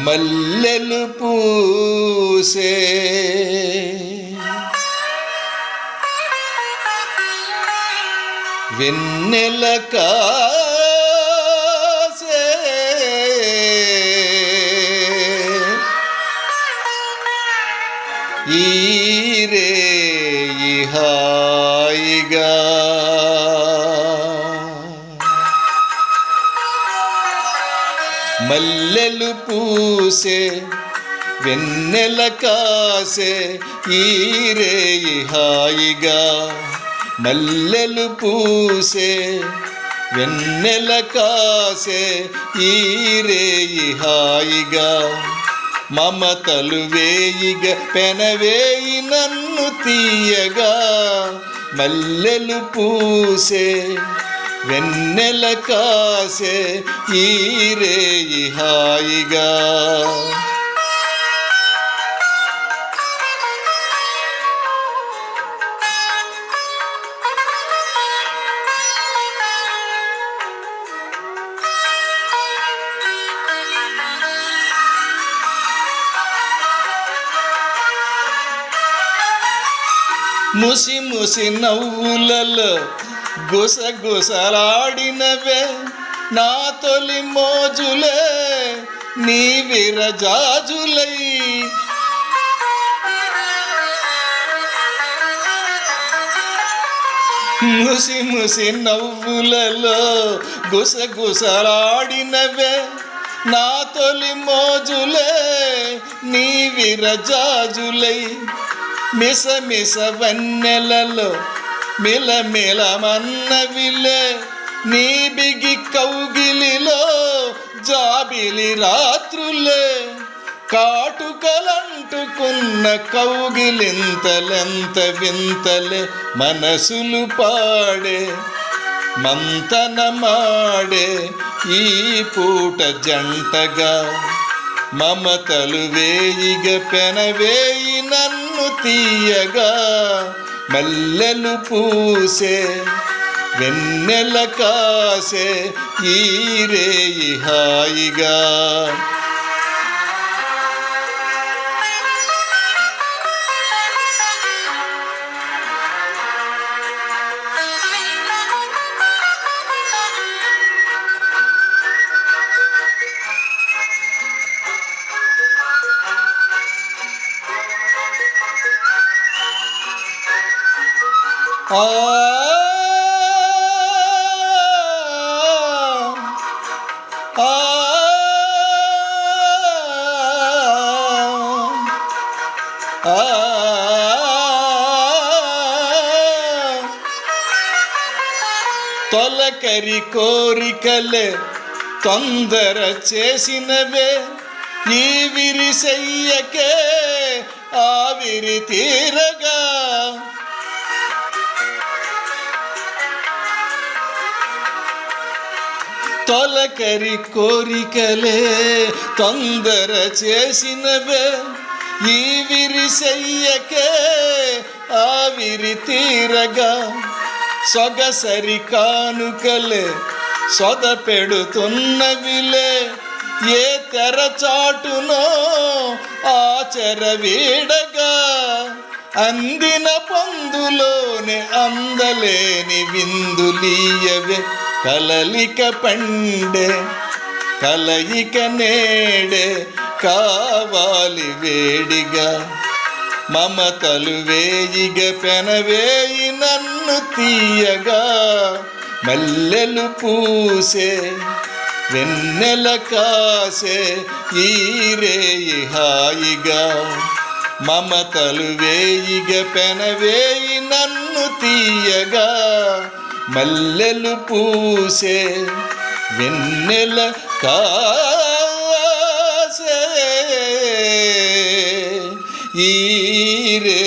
మల్లెలు పూసే వెన్నెల కాసే ఈరే హాయిగా మల్లెలు పూసే వెన్నెల కాసే ఈరే హాయిగా మల్లెలు పూసే వెన్నెల కాసే ఈరే హాయిగా మమతలు వేయిగ పెనవేయి నన్ను తీయగా మల్లెలు పూసే వెన్నెల కాసే ఈరే హాయిగా ముసి ముసి నవ్వులలో గుసగుసలాడినవే నా తొలి మోజులే నీ విరజాజులై ముసి ముసి నవ్వులలో గుసగుసలాడినవే నా తొలి మోజులే నీ విరజాజులై మిస మిస వన్నెలలో మిలమిలమన్నవిలే నీ బిగి కౌగిలిలో జాబిలి రాత్రులే కాటుకలంటుకున్న కౌగిలింతలెంత వింతలే మనసులు పాడే మంతనమాడే ఈ పూట జంటగా మమతలు వేయిగ పెనవేయి నన్ను తీయగా మల్లెలు పూసే వెన్నెల కాసే ఈరే హాయిగా ఆ ఆ తొలకరి కోరికలే తొందర చేసినవే ఈ విరిసెయ్యకే ఆవిరి తీరగా తొలకరి కోరికలే తొందర చేసినవే ఈ విరిసెయ్యకే ఆవిరి తీరగా సొగసరి కానుకలే సొద పెడుతున్నవిలే ఏ తెరచాటునో ఆచర వీడగా అందిన పొందులోనే అందలేని విందులీయవే కలలిక పండే కలయిక నేడే కావాలి వేడిగా మమతలు వేయిగ పెనవేయి నన్ను తీయగా మల్లెలు పూసే వెన్నెల కాసే ఈరే హాయిగా మమతలు వేయిగ పెనవేయి నన్ను తీయగా మల్లెలు పూసే వెన్నెల కాసే ఈరే